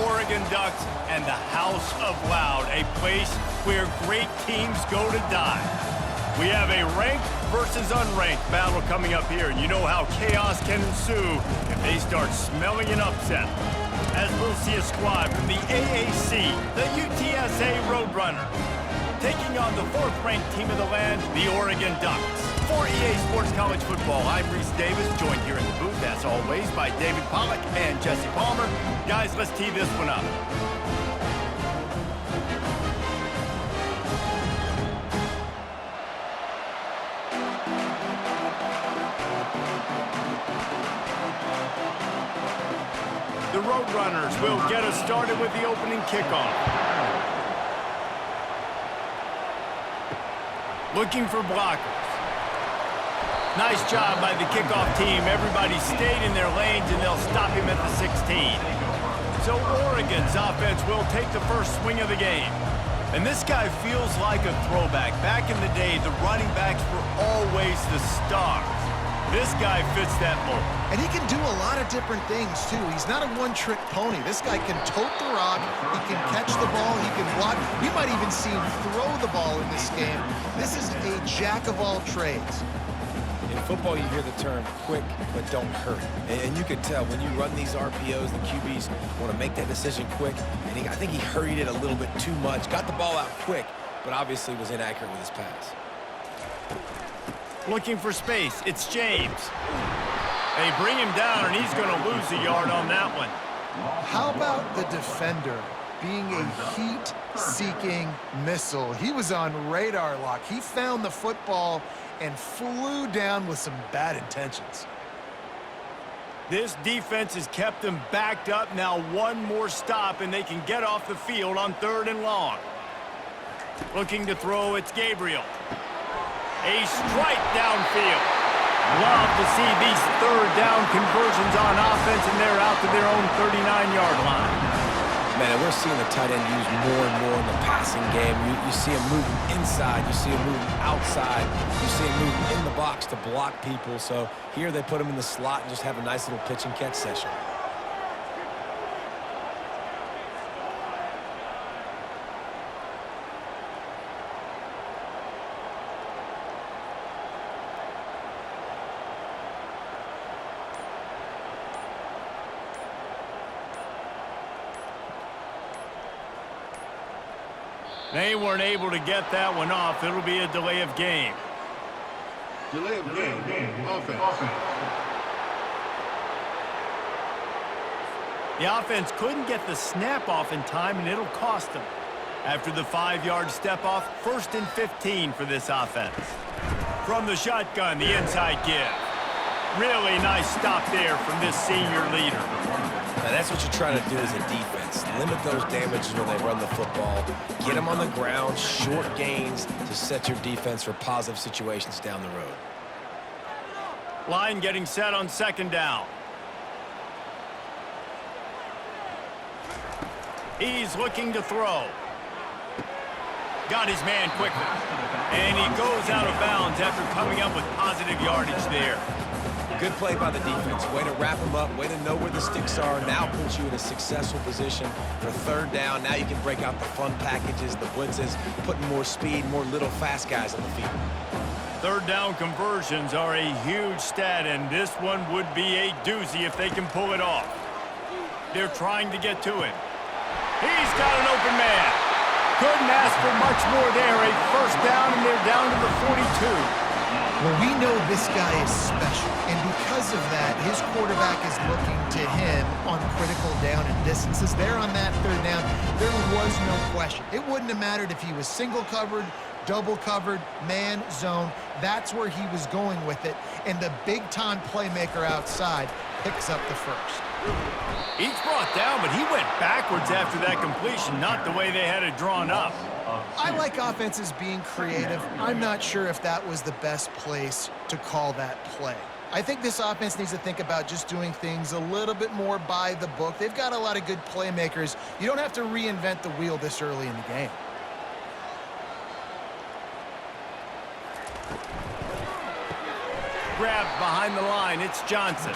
Oregon Ducks and the House of Loud, a place where great teams go to die. We have a ranked versus unranked battle coming up here, and you know how chaos can ensue if they start smelling an upset. As we'll see a squad from the AAC, the UTSA Roadrunners, taking on the fourth-ranked team of the land, the Oregon Ducks. For EA Sports College Football, I'm Reese Davis, joined here in the booth, as always, by David Pollack and Jesse Palmer. Guys, let's tee this one up. The Roadrunners will get us started with the opening kickoff. Looking for blockers. Nice job by the kickoff team. Everybody stayed in their lanes, and they'll stop him at the 16. So Oregon's offense will take the first swing of the game. And this guy feels like a throwback. Back in the day, the running backs were always the stars. This guy fits that mold. And he can do a lot of different things, too. He's not a one-trick pony. This guy can tote the rock, he can catch the ball, he can block. You might even see him throw the ball in this game. This is a jack of all trades. In football, you hear the term quick, but don't hurry. And you could tell when you run these RPOs, the QBs want to make that decision quick. And I think he hurried it a little bit too much, got the ball out quick, but obviously was inaccurate with his pass. Looking for space, it's James. They bring him down, and he's going to lose a yard on that one. How about the defender being a heat-seeking missile? He was on radar lock. He found the football and flew down with some bad intentions. This defense has kept them backed up. Now one more stop, and they can get off the field on 3rd and long. Looking to throw, it's Gabriel. A strike downfield. Love to see these 3rd down conversions on offense, and they're out to their own 39-yard line. Man, and we're seeing the tight end used more and more in the passing game. You see him moving inside. You see him moving outside. You see him moving in the box to block people. So here they put him in the slot and just have a nice little pitch and catch session. They weren't able to get that one off. It'll be a delay of game. Delay of game. Offense. The offense couldn't get the snap off in time, and it'll cost them. After the 5-yard step off, 1st and 15 for this offense. From the shotgun, the inside give. Really nice stop there from this senior leader. Now that's what you're trying to do as a defense. Limit those damages when they run the football. Get them on the ground, short gains to set your defense for positive situations down the road. Line getting set on 2nd down. He's looking to throw. Got his man quickly. And he goes out of bounds after coming up with positive yardage there. Good play by the defense. Way to wrap them up. Way to know where the sticks are. Now puts you in a successful position for 3rd down. Now you can break out the fun packages, the blitzes, putting more speed, more little fast guys on the field. 3rd down conversions are a huge stat, and this one would be a doozy if they can pull it off. They're trying to get to him. He's got an open man. Couldn't ask for much more there. A 1st down, and they're down to the 42. Well, we know this guy is special, and because of that, his quarterback is looking to him on critical down and distances. There on that 3rd down, there was no question. It wouldn't have mattered if he was single covered, double covered, man, zone. That's where he was going with it, and the big-time playmaker outside picks up the 1st. He's brought down, but he went backwards after that completion, not the way they had it drawn up. I like offenses being creative. I'm not sure if that was the best place to call that play. I think this offense needs to think about just doing things a little bit more by the book. They've got a lot of good playmakers. You don't have to reinvent the wheel this early in the game. grabbed behind the line. It's Johnson.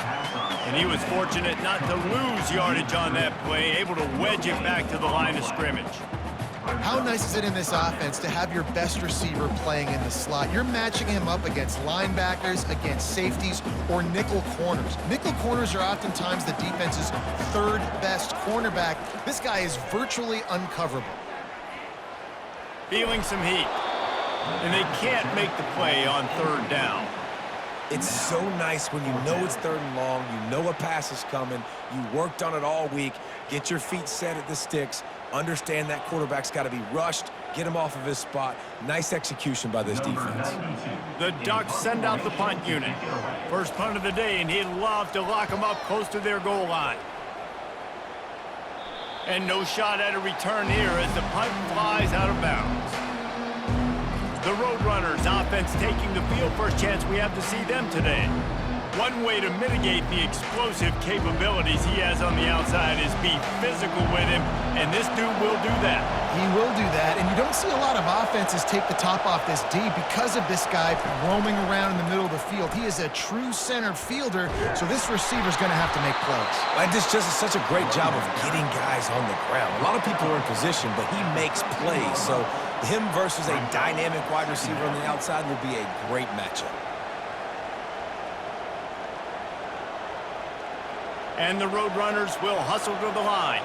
And he was fortunate not to lose yardage on that play, able to wedge it back to the line of scrimmage. How nice is it in this offense to have your best receiver playing in the slot? You're matching him up against linebackers, against safeties, or nickel corners. Nickel corners are oftentimes the defense's third best cornerback. This guy is virtually uncoverable. Feeling some heat. And they can't make the play on third down. It's so nice when you know it's third and long, you know a pass is coming, you worked on it all week, get your feet set at the sticks, understand that quarterback's got to be rushed, get him off of his spot. Nice execution by this defense. The Ducks send out the punt unit. First punt of the day, and he'd love to lock them up close to their goal line. And no shot at a return here as the punt flies out of bounds. The Roadrunners offense taking the field. First chance we have to see them today. One way to mitigate the explosive capabilities he has on the outside is be physical with him, and this dude will do that. He will do that, and you don't see a lot of offenses take the top off this D because of this guy roaming around in the middle of the field. He is a true center fielder, so this receiver's going to have to make plays. And this just is such a great job of getting guys on the ground. A lot of people are in position, but he makes plays, so him versus a dynamic wide receiver on the outside will be a great matchup. And the Roadrunners will hustle to the line.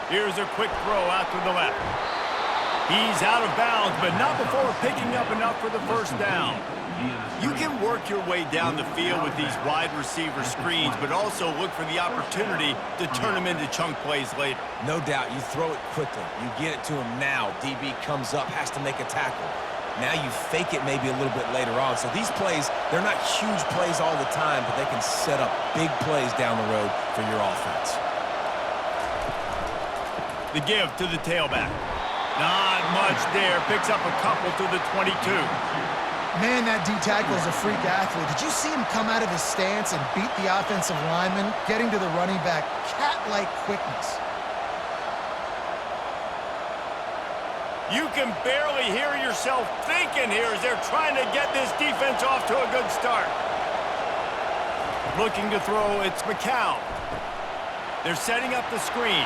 Here's a quick throw out to the left. He's out of bounds, but not before picking up enough for the first down. You can work your way down the field with these wide receiver screens, but also look for the opportunity to turn them into chunk plays later. No doubt, you throw it quickly. You get it to him now. DB comes up, has to make a tackle. Now you fake it maybe a little bit later on. So these plays, they're not huge plays all the time, but they can set up big plays down the road for your offense. The give to the tailback. Not much there. Picks up a couple to the 22. Man, that D-tackle is a freak athlete. Did you see him come out of his stance and beat the offensive lineman, getting to the running back? Cat-like quickness. You can barely hear yourself thinking here as they're trying to get this defense off to a good start. Looking to throw, it's McCown. They're setting up the screen.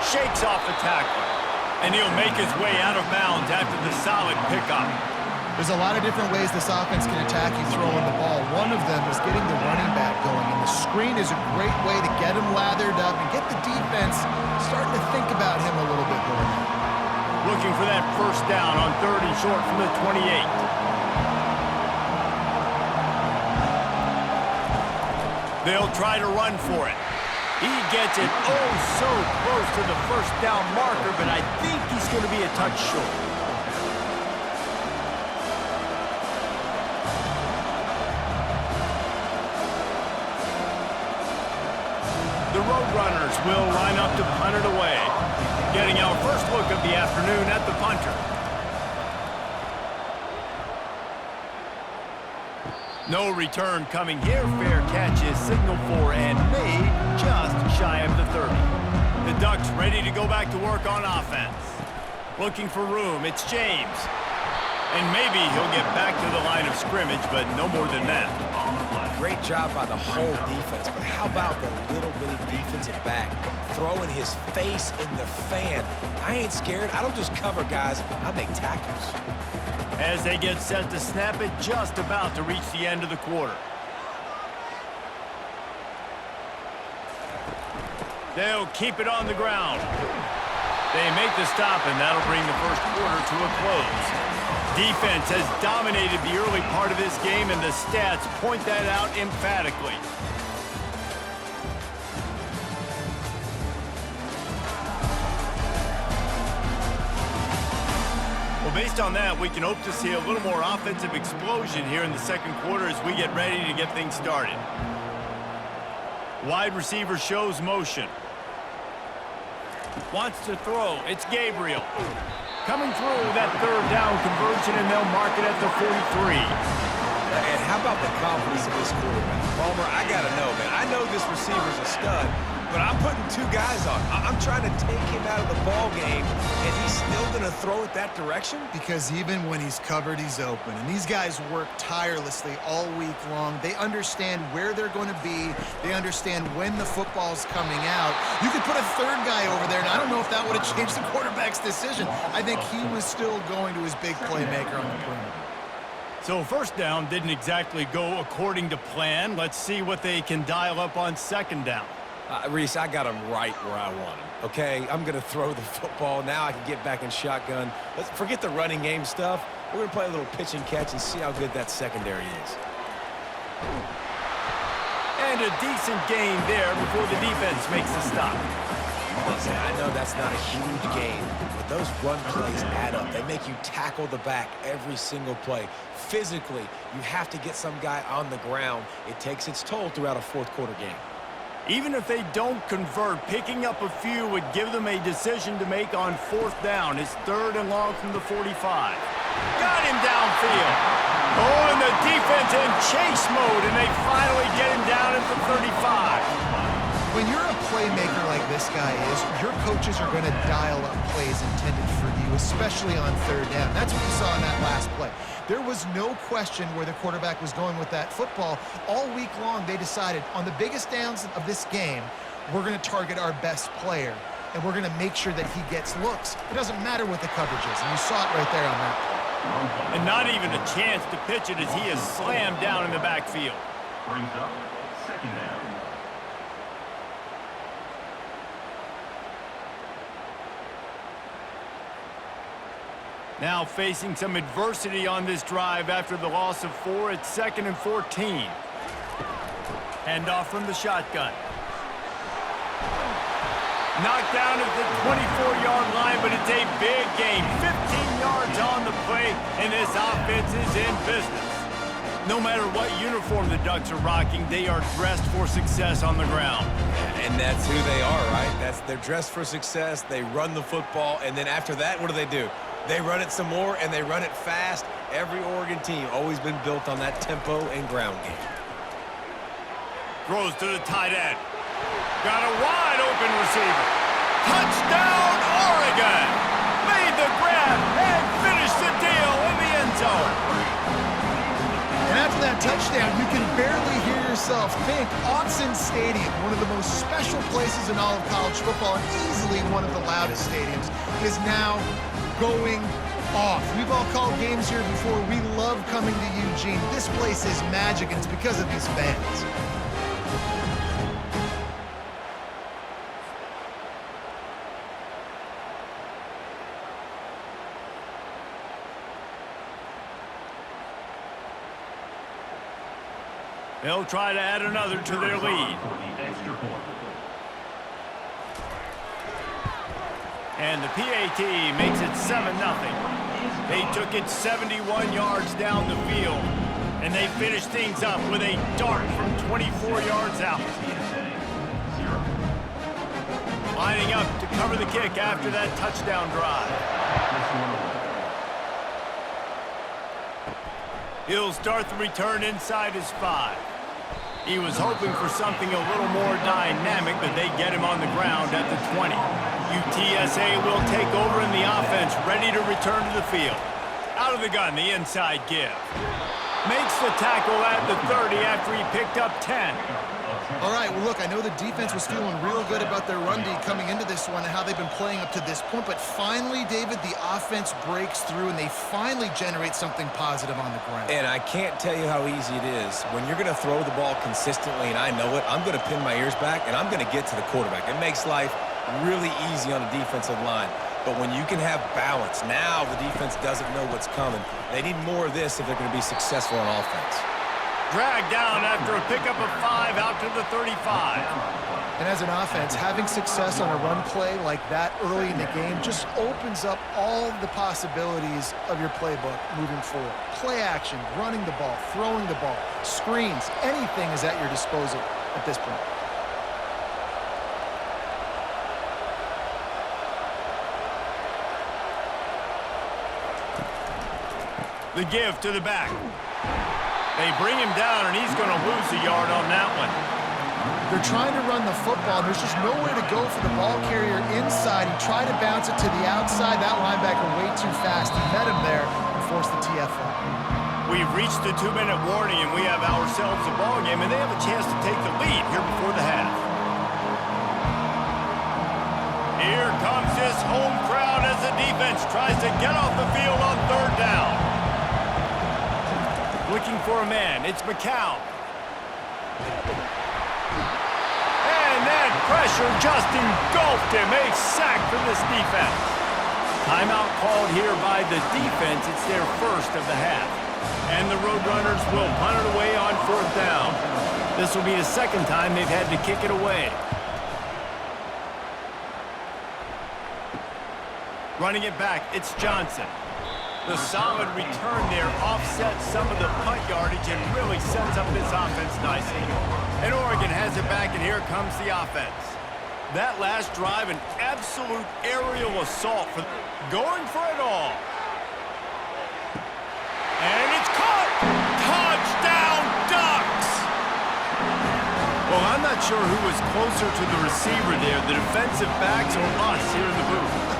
Shakes off the tackle. And he'll make his way out of bounds after the solid pickup. There's a lot of different ways this offense can attack you throwing the ball. One of them is getting the running back going, and the screen is a great way to get him lathered up and get the defense starting to think about him a little bit more now. Looking for that first down on 3rd and short from the 28. They'll try to run for it. He gets it oh so close to the first down marker, but I think he's going to be a touch short. The Roadrunners will line up to punt it away. Getting our first look of the afternoon at the punter. No return coming here. Fair catch is signaled for and made just shy of the 30. The Ducks ready to go back to work on offense. Looking for room. It's James. And maybe he'll get back to the line of scrimmage, but no more than that. Great job by the whole defense, but how about the little bitty defensive back throwing his face in the fan? I ain't scared. I don't just cover guys. I make tackles. As they get set to snap it, just about to reach the end of the quarter. They'll keep it on the ground. They make the stop, and that'll bring the first quarter to a close. Defense has dominated the early part of this game, and the stats point that out emphatically. Well, based on that, we can hope to see a little more offensive explosion here in the second quarter as we get ready to get things started. Wide receiver shows motion. Wants to throw. It's Gabriel. Coming through that 3rd down conversion, and they'll mark it at the 43. And how about the confidence of this quarterback. Palmer, I got to know, man. I know this receiver's a stud, but I'm putting two guys on. I'm trying to take him out of the ball game, and he's still going to throw it that direction? Because even when he's covered, he's open. And these guys work tirelessly all week long. They understand where they're going to be. They understand when the football's coming out. You could put a third guy over there, and I don't know if that would have changed the quarterback's decision. I think he was still going to his big playmaker on the perimeter. So first down didn't exactly go according to plan. Let's see what they can dial up on second down. Reese, I got him right where I want him, okay? I'm going to throw the football. Now I can get back in shotgun. Let's forget the running game stuff. We're going to play a little pitch and catch and see how good that secondary is. And a decent gain there before the defense makes a stop. Listen, I know that's not a huge gain, but those run plays add up. They make you tackle the back every single play. Physically, you have to get some guy on the ground. It takes its toll throughout a fourth-quarter game. Even if they don't convert, picking up a few would give them a decision to make on fourth down. It's 3rd and long from the 45. Got him downfield. Oh, and the defense in chase mode, and they finally get him down at the 35. When you're a playmaker like this guy is, your coaches are going to dial up plays intended for you, especially on third down. That's what you saw in that last play. There was no question where the quarterback was going with that football. All week long, they decided on the biggest downs of this game, we're going to target our best player, and we're going to make sure that he gets looks. It doesn't matter what the coverage is, and you saw it right there on that play. And not even a chance to pitch it as he is slammed down in the backfield. Brings up second down. Now facing some adversity on this drive after the loss of 4 at 2nd and 14. Handoff from the shotgun. Knocked down at the 24-yard line, but it's a big gain. 15 yards on the play, and this offense is in business. No matter what uniform the Ducks are rocking, they are dressed for success on the ground. And that's who they are, right? They're dressed for success. They run the football, and then after that, what do? They run it some more, and they run it fast. Every Oregon team always been built on that tempo and ground game. Throws to the tight end. Got a wide open receiver. Touchdown, Oregon! Made the grab and finished the deal in the end zone. And after that touchdown, you can barely hear yourself think. Autzen Stadium, one of the most special places in all of college football, and easily one of the loudest stadiums, is now going off. We've all called games here before. We love coming to Eugene. This place is magic, and it's because of these fans. They'll try to add another to their lead. And the PAT makes it 7-0. They took it 71 yards down the field, and they finished things up with a dart from 24 yards out. Lining up to cover the kick after that touchdown drive. He'll start the return inside his 5. He was hoping for something a little more dynamic, but they get him on the ground at the 20. UTSA will take over in the offense, ready to return to the field. Out of the gun, the inside give. Makes the tackle at the 30 after he picked up 10. All right, well, look, I know the defense was feeling real good about their run D coming into this one and how they've been playing up to this point, but finally, David, the offense breaks through and they finally generate something positive on the ground. And I can't tell you how easy it is. When you're going to throw the ball consistently, and I know it, I'm going to pin my ears back, and I'm going to get to the quarterback. It makes life really easy on the defensive line. But when you can have balance, now the defense doesn't know what's coming. They need more of this if they're going to be successful on offense. Dragged down after a pickup of 5 out to the 35. And as an offense, having success on a run play like that early in the game just opens up all the possibilities of your playbook moving forward. Play action, running the ball, throwing the ball, screens, anything is at your disposal at this point. The give to the back. They bring him down, and he's going to lose a yard on that one. They're trying to run the football. There's just nowhere to go for the ball carrier inside. He tried to bounce it to the outside. That linebacker way too fast. He met him there and forced the TFL. We've reached the 2-minute warning, and we have ourselves a ball game, and they have a chance to take the lead here before the half. Here comes this home crowd as the defense tries to get off the field on 3rd down. Looking for a man. It's McCown. And that pressure just engulfed him. A sack for this defense. Timeout called here by the defense. It's their first of the half. And the Roadrunners will punt it away on 4th down. This will be the second time they've had to kick it away. Running it back, it's Johnson. The solid return there offsets some of the punt yardage and really sets up this offense nicely. And Oregon has it back, and here comes the offense. That last drive, an absolute aerial assault for going for it all. And it's caught! Touchdown, Ducks! Well, I'm not sure who was closer to the receiver there, the defensive backs or us here in the booth.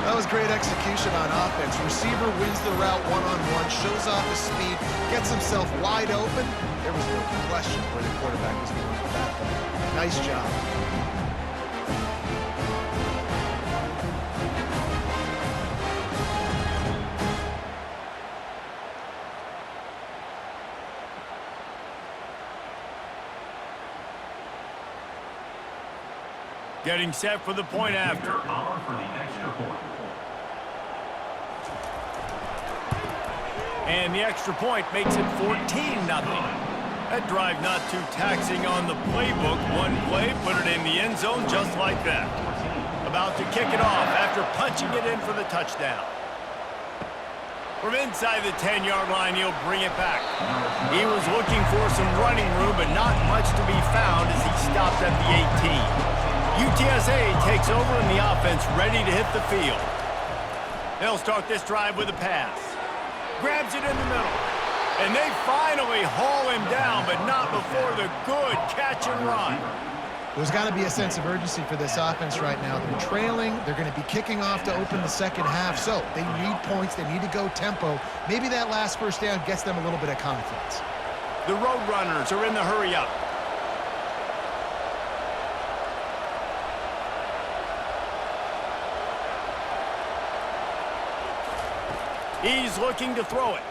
That was great execution on offense. Receiver wins the route one-on-one, shows off his speed, gets himself wide open. There was no question where the quarterback was going for that play. Nice job. Getting set for the point after. Power for the extra point. And the extra point makes it 14-0. That drive not too taxing on the playbook. One play, put it in the end zone just like that. About to kick it off after punching it in for the touchdown. From inside the 10-yard line, he'll bring it back. He was looking for some running room, but not much to be found as he stopped at the 18. UTSA takes over in the offense, ready to hit the field. They'll start this drive with a pass. Grabs it in the middle. And they finally haul him down, but not before the good catch and run. There's got to be a sense of urgency for this offense right now. They're trailing. They're going to be kicking off to open the second half. So they need points. They need to go tempo. Maybe that last first down gets them a little bit of confidence. The Roadrunners are in the hurry-up. He's looking to throw it.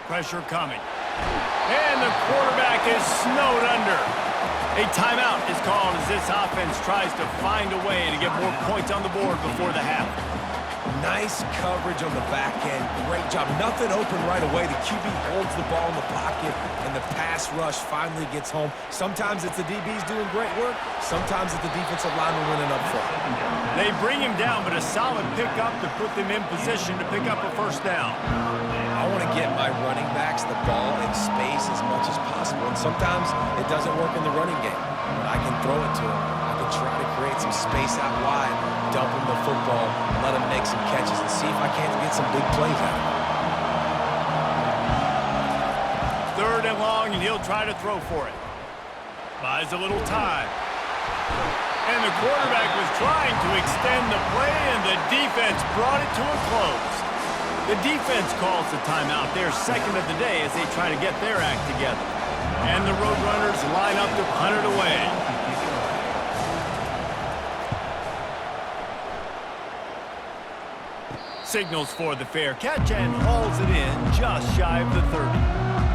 Pressure coming. And the quarterback is snowed under. A timeout is called as this offense tries to find a way to get more points on the board before the half. Nice coverage on the back end. Great job. Nothing open right away. The QB holds the ball in the pocket, and the pass rush finally gets home. Sometimes it's the DBs doing great work. Sometimes it's the defensive lineman winning up front. They bring him down, but a solid pickup to put them in position to pick up a first down. I want to get my running backs the ball in space as much as possible, and sometimes it doesn't work in the running game, but I can throw it to them. I can try to create some space out wide, dump him the football, let him make some catches, and see if I can't get some big plays out of him. 3rd and long, and he'll try to throw for it. Buys a little time. And the quarterback was trying to extend the play, and the defense brought it to a close. The defense calls the timeout, their second of the day, as they try to get their act together. And the Roadrunners line up to punt it away. Signals for the fair catch and hauls it in just shy of the 30.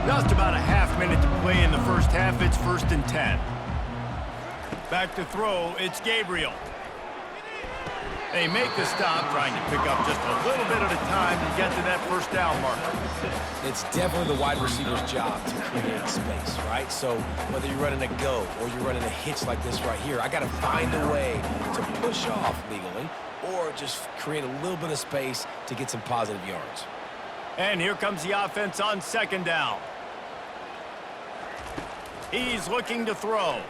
Just about a half minute to play in the first half. It's 1st and 10. Back to throw, it's Gabriel. They make the stop, trying to pick up just a little bit at a time to get to that first down marker. It's definitely the wide receiver's job to create space, right? So whether you're running a go or you're running a hitch like this right here, I got to find a way to push off legally or just create a little bit of space to get some positive yards. And here comes the offense on 2nd down. He's looking to throw.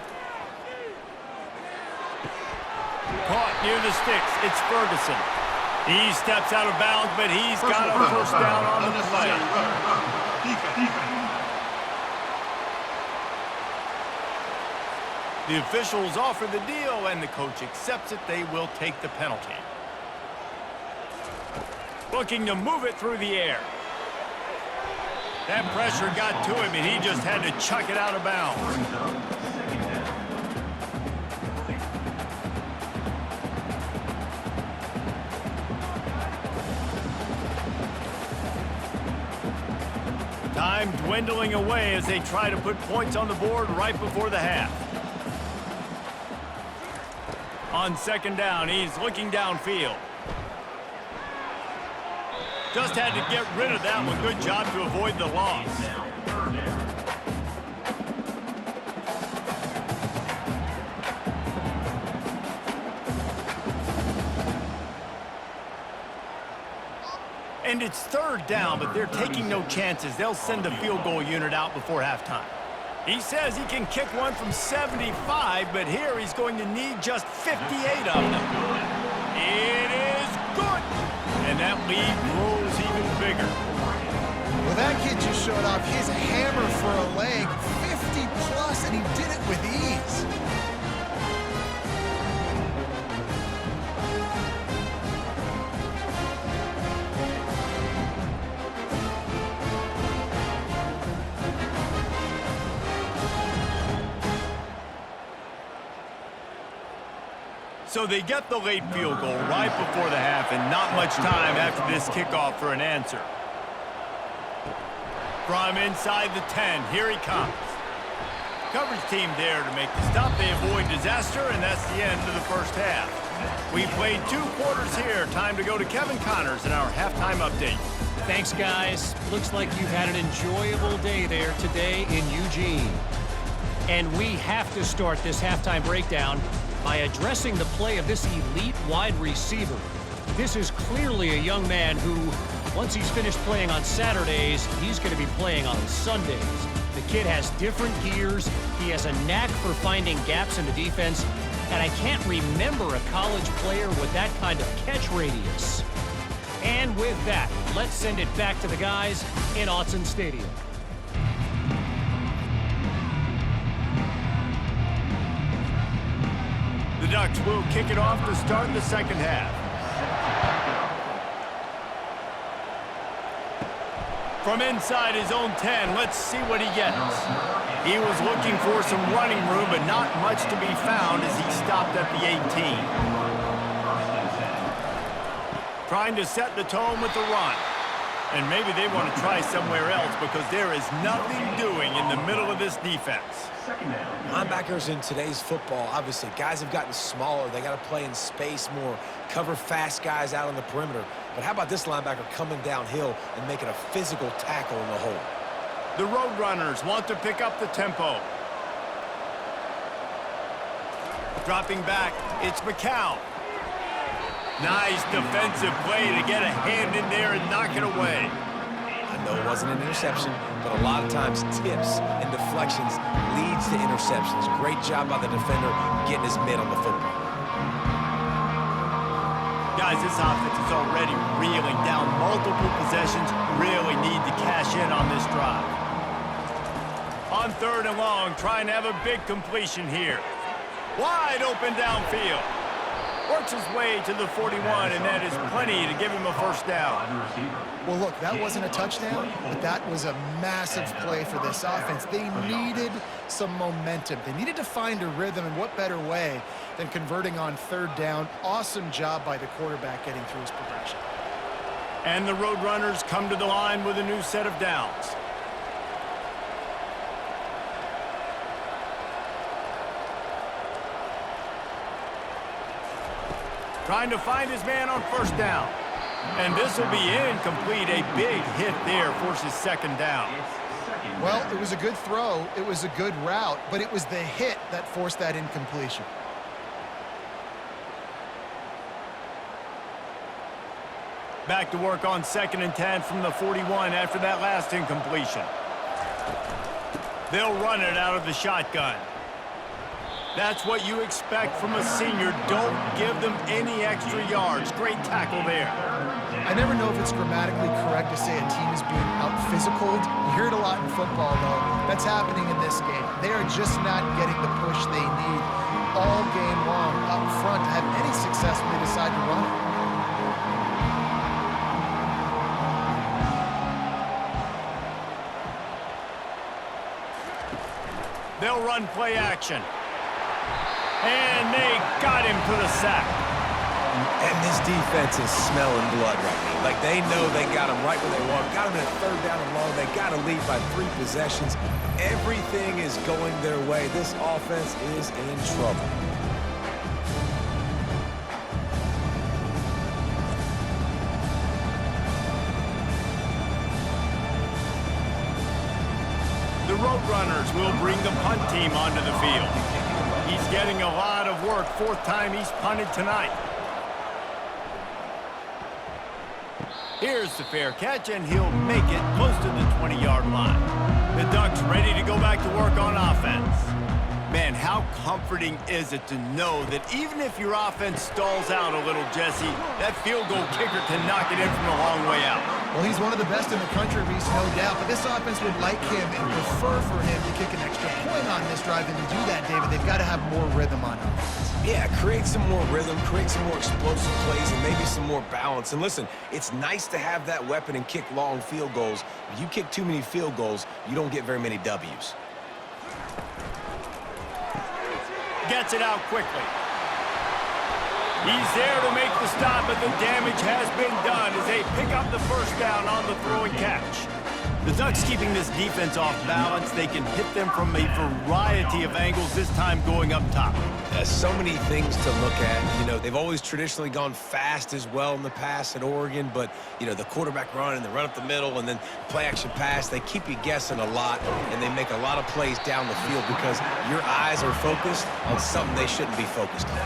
Caught near the sticks. It's Ferguson. He steps out of bounds, but he's got a first down on the play. The officials offer the deal, and the coach accepts it. They will take the penalty. Looking to move it through the air. That pressure got to him, and he just had to chuck it out of bounds. Time dwindling away as they try to put points on the board right before the half. On second down, he's looking downfield. Just had to get rid of that one. Good job to avoid the loss. And it's third down, but they're taking no chances. They'll send the field goal unit out before halftime. He says he can kick one from 75, but here he's going to need just 58 of them. It is good. And that lead grows even bigger. Well, that kid just showed off his hammer for a leg, 50 plus, and he did it with ease. So they get the late field goal right before the half, and not much time after this kickoff for an answer. From inside the 10, here he comes. Coverage team there to make the stop. They avoid disaster, and that's the end of the first half. We played 2 quarters here. Time to go to Kevin Connors in our halftime update. Thanks, guys. Looks like you've had an enjoyable day there today in Eugene. And we have to start this halftime breakdown by addressing the play of this elite wide receiver. This is clearly a young man who, once he's finished playing on Saturdays, he's going to be playing on Sundays. The kid has different gears. He has a knack for finding gaps in the defense. And I can't remember a college player with that kind of catch radius. And with that, let's send it back to the guys in Autzen Stadium. The Ducks will kick it off to start the second half. From inside his own 10, let's see what he gets. He was looking for some running room, but not much to be found as he stopped at the 18. Trying to set the tone with the run. And maybe they want to try somewhere else because there is nothing doing in the middle of this defense. Linebackers in today's football, obviously, guys have gotten smaller. They got to play in space more, cover fast guys out on the perimeter. But how about this linebacker coming downhill and making a physical tackle in the hole? The Roadrunners want to pick up the tempo. Dropping back, it's McCown. Nice defensive play to get a hand in there and knock it away. I know it wasn't an interception, but a lot of times tips and deflections leads to interceptions. Great job by the defender getting his mitt on the football. Guys, this offense is already reeling down multiple possessions. Really need to cash in on this drive. On third and long, trying to have a big completion here. Wide open downfield. Works his way to the 41, and that is plenty to give him a first down. Well, look, that wasn't a touchdown, but that was a massive play for this offense. They needed some momentum. They needed to find a rhythm, and what better way than converting on third down. Awesome job by the quarterback getting through his progression. And the Roadrunners come to the line with a new set of downs. Trying to find his man on first down. And this will be incomplete. A big hit there forces second down. Well, it was a good throw. It was a good route, but it was the hit that forced that incompletion. Back to work on 2nd and 10 from the 41 after that last incompletion. They'll run it out of the shotgun. That's what you expect from a senior. Don't give them any extra yards. Great tackle there. I never know if it's grammatically correct to say a team is being out-physicaled. You hear it a lot in football, though. That's happening in this game. They are just not getting the push they need all game long up front to have any success when they decide to run it. They'll run play action. And they got him for the sack. And this defense is smelling blood right now. Like, they know they got him right where they want. Got him in a third down and long. They got to lead by 3 possessions. Everything is going their way. This offense is in trouble. The Roadrunners will bring the punt team onto the field. He's getting a lot of work. 4th time he's punted tonight. Here's the fair catch, and he'll make it close to the 20-yard line. The Ducks ready to go back to work on offense. Man, how comforting is it to know that even if your offense stalls out a little, Jesse, that field goal kicker can knock it in from a long way out. Well, he's one of the best in the country, Reese, no doubt. But this offense would like him and prefer for him to kick an extra point on this drive. And to do that, David, they've got to have more rhythm on offense. Yeah, create some more rhythm, create some more explosive plays, and maybe some more balance. And listen, it's nice to have that weapon and kick long field goals. If you kick too many field goals, you don't get very many W's. Gets it out quickly. He's there to make the stop, but the damage has been done as they pick up the first down on the throw and catch. The Ducks keeping this defense off balance. They can hit them from a variety of angles, this time going up top. So many things to look at. You know, they've always traditionally gone fast as well in the past at Oregon, but, you know, the quarterback run and the run up the middle and then play-action pass, they keep you guessing a lot, and they make a lot of plays down the field because your eyes are focused on something they shouldn't be focused on.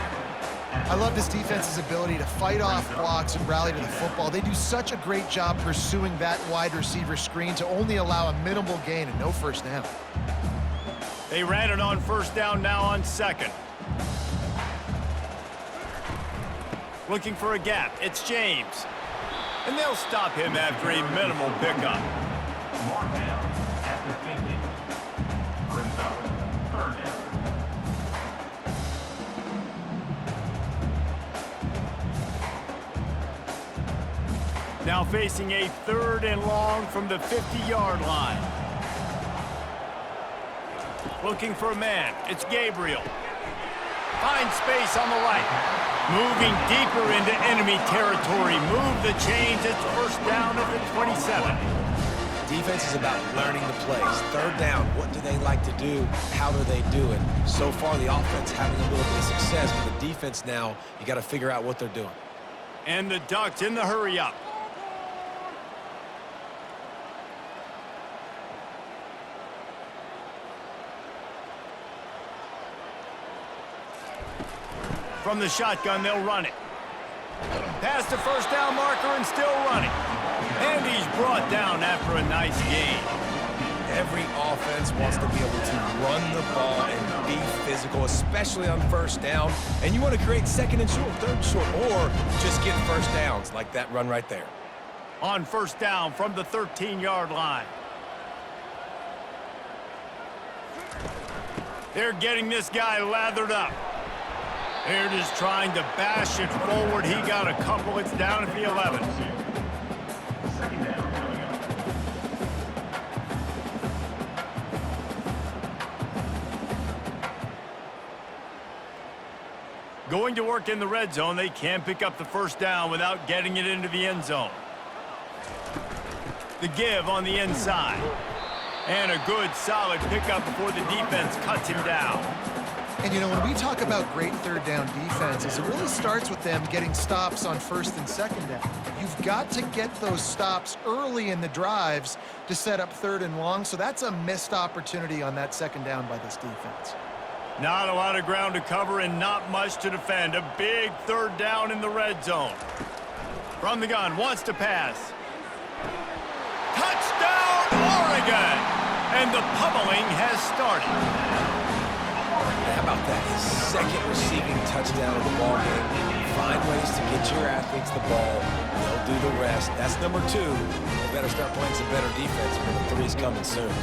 I love this defense's ability to fight off blocks and rally to the football. They do such a great job pursuing that wide receiver screen to only allow a minimal gain and no first down. They ran it on first down, now on second. Looking for a gap. It's James. And they'll stop him after a minimal pickup. Mark down at the 50. Brings up 3rd down. Now facing a 3rd and long from the 50-yard line. Looking for a man. It's Gabriel. Finds space on the right. Moving deeper into enemy territory. Move the chains. It's first down at the 27. Defense is about learning the plays. 3rd down, what do they like to do? How do they do it? So far, the offense having a little bit of success, but the defense now, you got to figure out what they're doing. And the Ducks in the hurry-up. From the shotgun, they'll run it. Past the first down marker and still running. And he's brought down after a nice gain. Every offense wants to be able to run the ball and be physical, especially on first down. And you want to create 2nd and short, 3rd and short, or just get first downs like that run right there. On first down from the 13-yard line. They're getting this guy lathered up. They're just trying to bash it forward. He got a couple. It's down at the 11. 2nd down coming up. Going to work in the red zone. They can't pick up the first down without getting it into the end zone. The give on the inside. And a good, solid pickup before the defense cuts him down. And, you know, when we talk about great 3rd down defenses, it really starts with them getting stops on 1st and 2nd down. You've got to get those stops early in the drives to set up 3rd and long, so that's a missed opportunity on that 2nd down by this defense. Not a lot of ground to cover and not much to defend. A big 3rd down in the red zone. From the gun, wants to pass. Touchdown, Oregon! And the pummeling has started. How about that, his second receiving touchdown of the ball game. Find ways to get your athletes the ball. They'll do the rest. That's number 2. They better start playing some better defense. Number 3 is coming soon.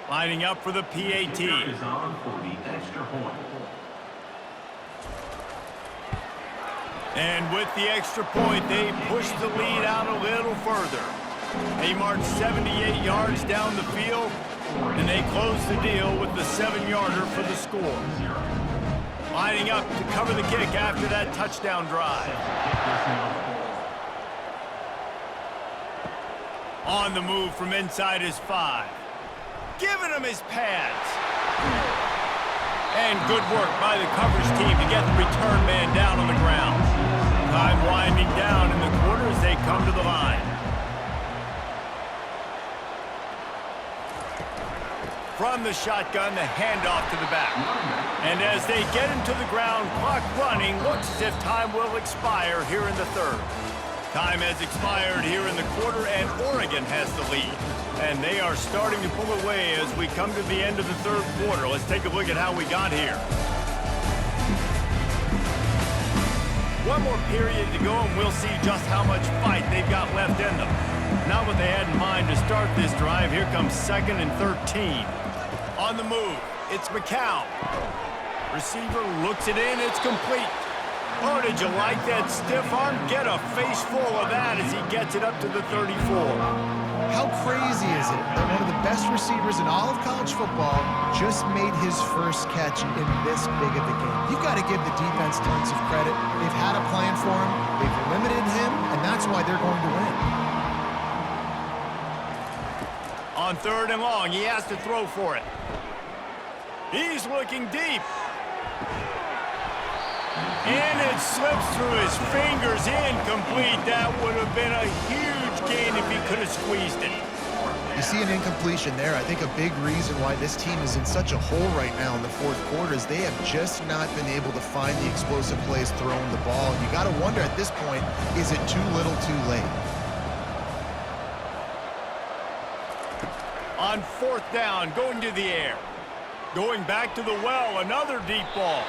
Lining up for the PAT. Is on for the extra point. And with the extra point, they push the lead out a little further. They march 78 yards down the field, and they close the deal with the 7-yarder for the score. Lining up to cover the kick after that touchdown drive. On the move from inside his 5. Giving him his pads. And good work by the coverage team to get the return man down on the ground. Time winding down in the quarter as they come to the line. From the shotgun, the handoff to the back. And as they get him to the ground, clock running, looks as if time will expire here in the third. Time has expired here in the quarter, and Oregon has the lead. And they are starting to pull away as we come to the end of the third quarter. Let's take a look at how we got here. One more period to go, and we'll see just how much fight they've got left in them. Not what they had in mind to start this drive. Here comes 2nd and 13. On the move, it's McCown. Receiver looks it in, it's complete. Oh, did you like that stiff arm? Get a face full of that as he gets it up to the 34. How crazy is it that one of the best receivers in all of college football just made his first catch in this big of a game? You've got to give the defense tons of credit. They've had a plan for him, they've limited him, and that's why they're going to win. On 3rd and long, he has to throw for it. He's looking deep. And it slips through his fingers, incomplete. That would have been a huge gain if he could have squeezed it. You see an incompletion there. I think a big reason why this team is in such a hole right now in the fourth quarter is they have just not been able to find the explosive plays throwing the ball. And you got to wonder at this point, is it too little too late? On 4th down, going to the air. Going back to the well, another deep ball.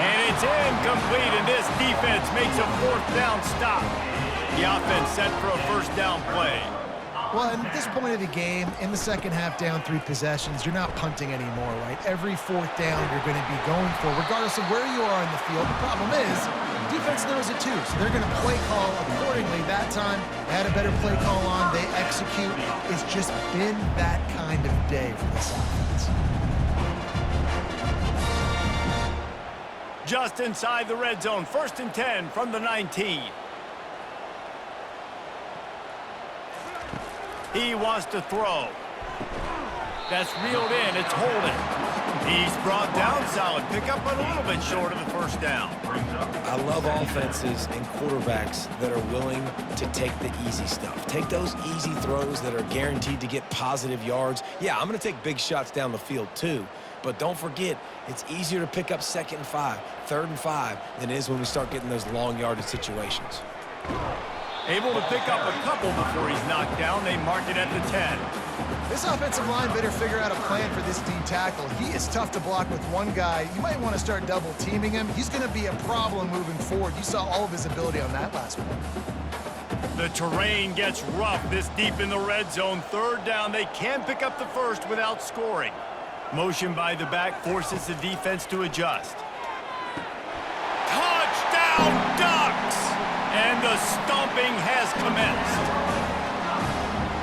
And it's incomplete, and this defense makes a 4th down stop. The offense set for a 1st down play. Well, at this point of the game, in the second half, down 3 possessions, you're not punting anymore, right? Every 4th down you're going to be going for, regardless of where you are in the field. The problem is, defense knows it too, so they're going to play call accordingly. That time, they had a better play call on. They execute. It's just been that kind of day for this offense. Just inside the red zone, 1st and 10 from the 19. He wants to throw. That's reeled in, it's holding. He's brought down, solid pickup, but a little bit short of the 1st down. I love offenses and quarterbacks that are willing to take the easy stuff. Take those easy throws that are guaranteed to get positive yards. Yeah, I'm going to take big shots down the field too. But don't forget, it's easier to pick up 2nd and 5, 3rd and 5 than it is when we start getting those long yardage situations. Able to pick up a couple before he's knocked down. They mark it at the 10. This offensive line better figure out a plan for this D tackle. He is tough to block with one guy. You might want to start double teaming him. He's going to be a problem moving forward. You saw all of his ability on that last one. The terrain gets rough this deep in the red zone. 3rd down, they can pick up the 1st without scoring. Motion by the back forces the defense to adjust. Touchdown Ducks! And the stomping has commenced.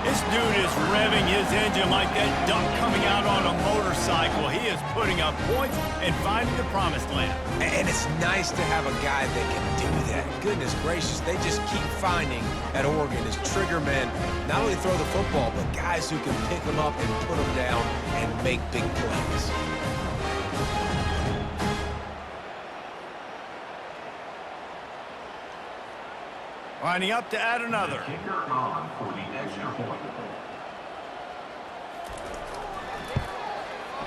This dude is revving his engine like that duck coming out on a motorcycle. He is putting up points and finding the promised land. And it's nice to have a guy that can do that. Goodness gracious, they just keep finding at Oregon is trigger men. Not only throw the football, but guys who can pick them up and put them down and make big plays. Lining up to add another. Kicker on for the extra point.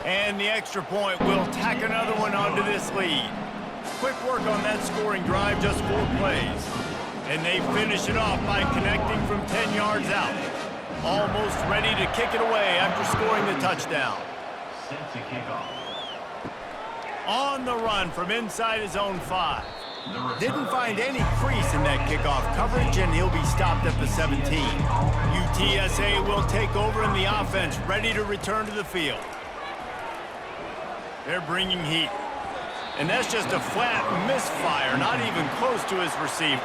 And the extra point will tack another one onto this lead. Quick work on that scoring drive, just 4 plays. And they finish it off by connecting from 10 yards out. Almost ready to kick it away after scoring the touchdown. Set to kick off. On the run from inside his own 5. Didn't find any crease in that kickoff coverage, and he'll be stopped at the 17. UTSA will take over in the offense, ready to return to the field. They're bringing heat. And that's just a flat misfire, not even close to his receiver.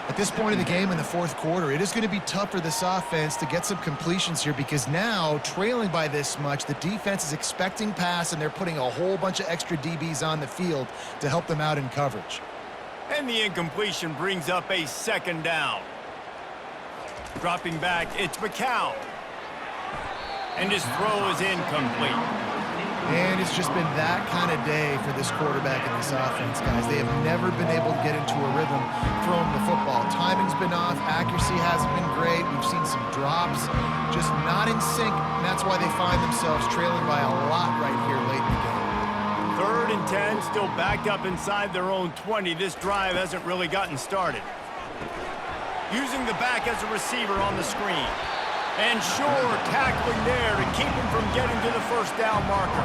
At this point of the game in the fourth quarter, it is going to be tough for this offense to get some completions here because now, trailing by this much, the defense is expecting pass, and they're putting a whole bunch of extra DBs on the field to help them out in coverage. And the incompletion brings up a 2nd down. Dropping back, it's McCown. And his throw is incomplete. And it's just been that kind of day for this quarterback and this offense, guys. They have never been able to get into a rhythm throwing the football. Timing's been off. Accuracy hasn't been great. We've seen some drops, just not in sync, and that's why they find themselves trailing by a lot right here late in the game. 3rd and 10, still backed up inside their own 20. This drive hasn't really gotten started. Using the back as a receiver on the screen. And sure, tackling there to keep him from getting to the 1st down marker.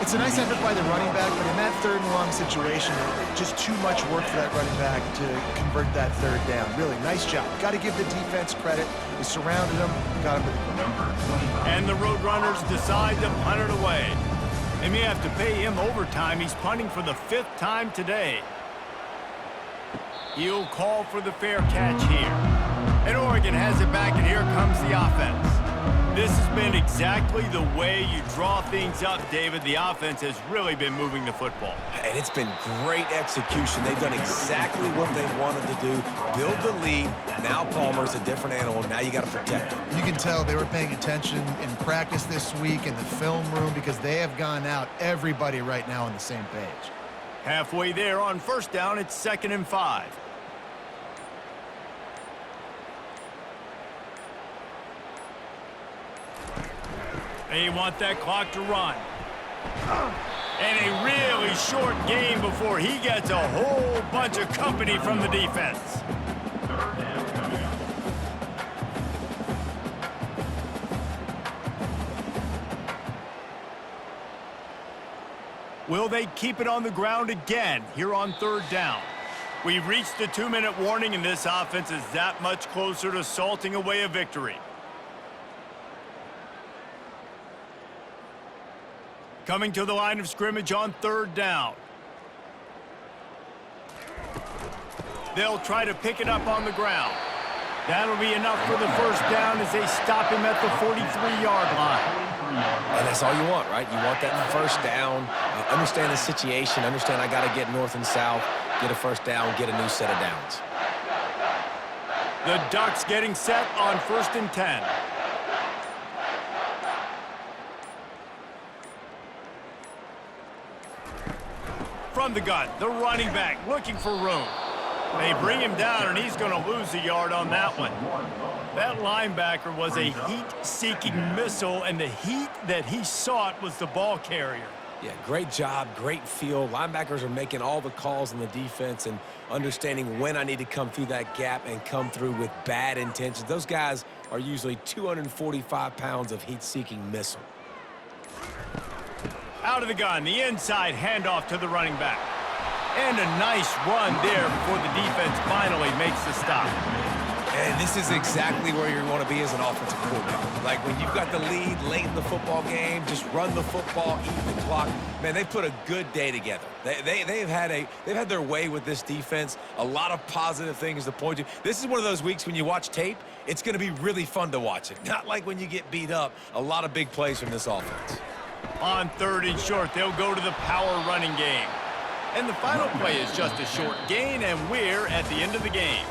It's a nice effort by the running back, but in that 3rd and long situation, just too much work for that running back to convert that 3rd down. Really, nice job. Got to give the defense credit. They surrounded him, got him to the ground. And the Roadrunners decide to punt it away. They may have to pay him overtime. He's punting for the 5th time today. He'll call for the fair catch here. And Oregon has it back, and here comes the offense. This has been exactly the way you draw things up, David. The offense has really been moving the football. And it's been great execution. They've done exactly what they wanted to do. Build the lead. Now Palmer's a different animal. Now you got to protect him. You can tell they were paying attention in practice this week in the film room because they have gone out, everybody right now on the same page. Halfway there on 1st down, it's 2nd and 5. They want that clock to run. And a really short game before he gets a whole bunch of company from the defense. 3rd down coming up. Will they keep it on the ground again here on 3rd down? We've reached the 2-minute warning, and this offense is that much closer to salting away a victory. Coming to the line of scrimmage on 3rd down. They'll try to pick it up on the ground. That'll be enough for the 1st down as they stop him at the 43-yard line. And that's all you want, right? You want that 1st down. Understand the situation. Understand I got to get north and south, get a 1st down, get a new set of downs. The Ducks getting set on 1st and 10. From the gun, the running back looking for room. They bring him down, and he's going to lose a yard on that one. That linebacker was a heat-seeking missile, and the heat that he sought was the ball carrier. Yeah, great job, great feel. Linebackers are making all the calls in the defense and understanding when I need to come through that gap and come through with bad intentions. Those guys are usually 245 pounds of heat-seeking missile. Out of the gun, the inside handoff to the running back. And a nice run there before the defense finally makes the stop. And this is exactly where you want to be as an offensive coordinator. Like when you've got the lead late in the football game, just run the football, eat the clock. Man, they put a good day together. They've had their way with this defense. A lot of positive things to point to. This is one of those weeks when you watch tape, it's going to be really fun to watch it. Not like when you get beat up. A lot of big plays from this offense. On 3rd and short, they'll go to the power running game. And the final play is just a short gain, and we're at the end of the game.